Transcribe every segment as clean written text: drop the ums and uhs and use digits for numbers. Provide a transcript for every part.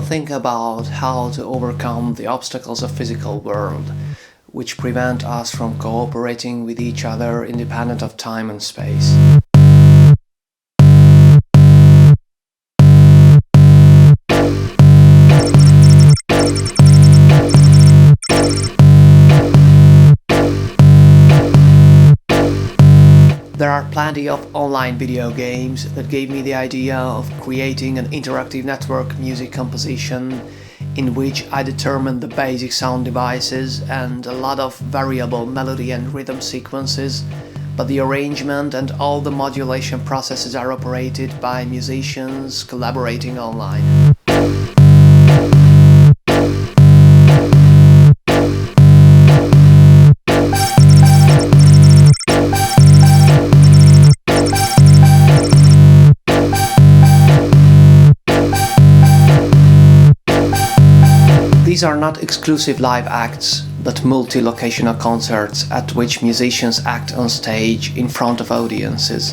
think about how to overcome the obstacles of physical world, which prevent us from cooperating with each other independent of time and space. There are plenty of online video games that gave me the idea of creating an interactive network music composition in which I determined the basic sound devices and a lot of variable melody and rhythm sequences, but the arrangement and all the modulation processes are operated by musicians collaborating online. These are not exclusive live acts, but multi-locational concerts at which musicians act on stage in front of audiences.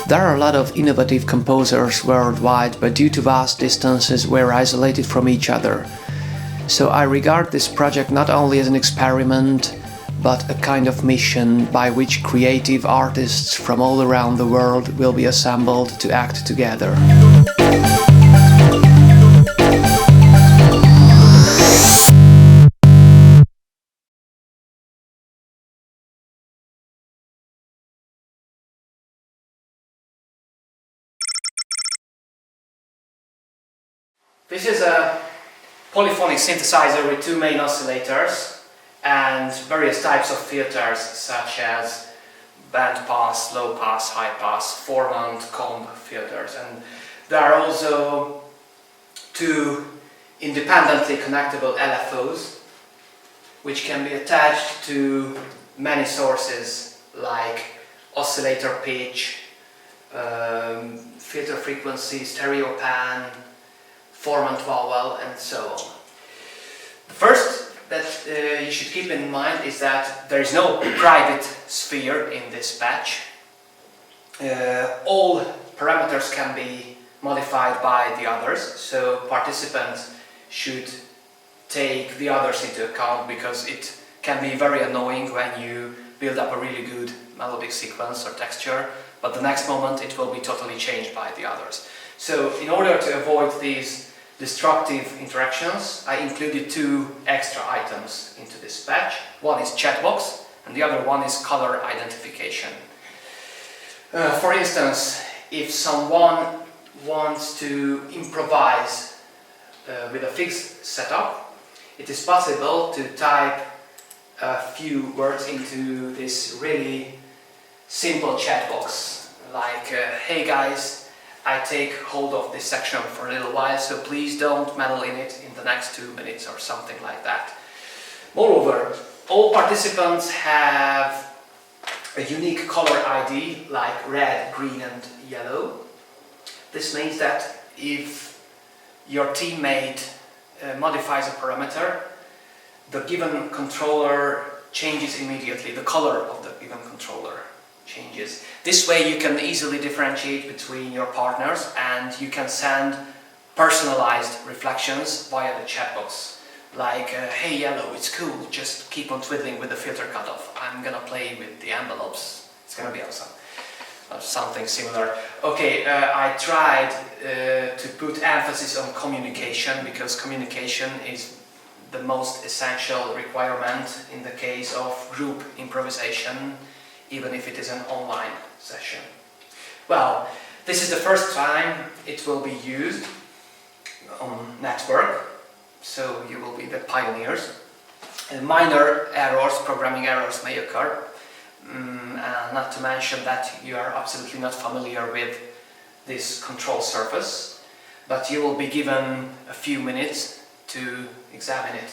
There are a lot of innovative composers worldwide, but due to vast distances we're isolated from each other. So I regard this project not only as an experiment, but a kind of mission by which creative artists from all around the world will be assembled to act together. This is a polyphonic synthesizer with two main oscillators and various types of filters such as bandpass, low pass, high pass, Four-mount comb filters, and there are also two independently connectable LFOs which can be attached to many sources like oscillator pitch, filter frequency, stereo pan, Four-mount vowel, and so on. The first that you should keep in mind is that there is no private sphere in this patch. All parameters can be modified by the others, so participants should take the others into account because it can be very annoying when you build up a really good melodic sequence or texture, but the next moment it will be totally changed by the others. So in order to avoid these destructive interactions, I included two extra items into this patch. One is chatbox and the other one is color identification. For instance, if someone wants to improvise with a fixed setup, it is possible to type a few words into this really simple chat box, like hey guys, I take hold of this section for a little while, so please don't meddle in it in the next 2 minutes or something like that. Moreover, all participants have a unique color ID like red, green and yellow. This means that if your teammate modifies a parameter, the given controller changes immediately, the color of the given controller changes. This way you can easily differentiate between your partners and you can send personalized reflections via the chat box. Like, hey yellow, it's cool, just keep on twiddling with the filter cutoff. I'm gonna play with the envelopes, it's gonna be awesome. Or something similar. Okay, I tried to put emphasis on communication because communication is the most essential requirement in the case of group improvisation, even if it is an online session. Well, this is the first time it will be used on network, so you will be the pioneers. And minor errors, programming errors may occur, not to mention that you are absolutely not familiar with this control surface, but you will be given a few minutes to examine it.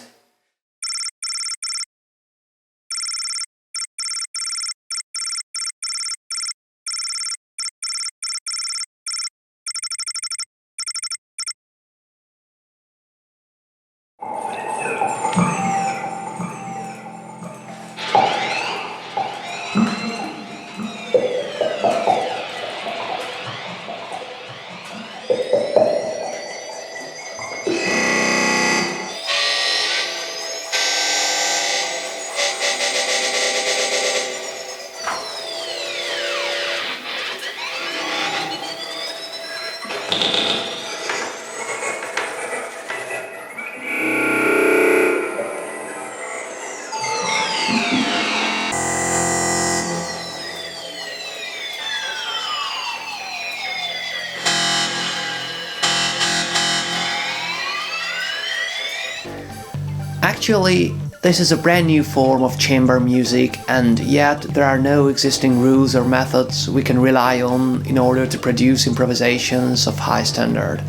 Actually, this is a brand new form of chamber music, and yet there are no existing rules or methods we can rely on in order to produce improvisations of high standard.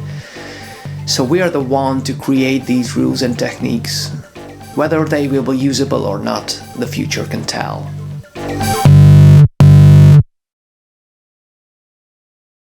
So we are the one to create these rules and techniques. Whether they will be usable or not, the future can tell.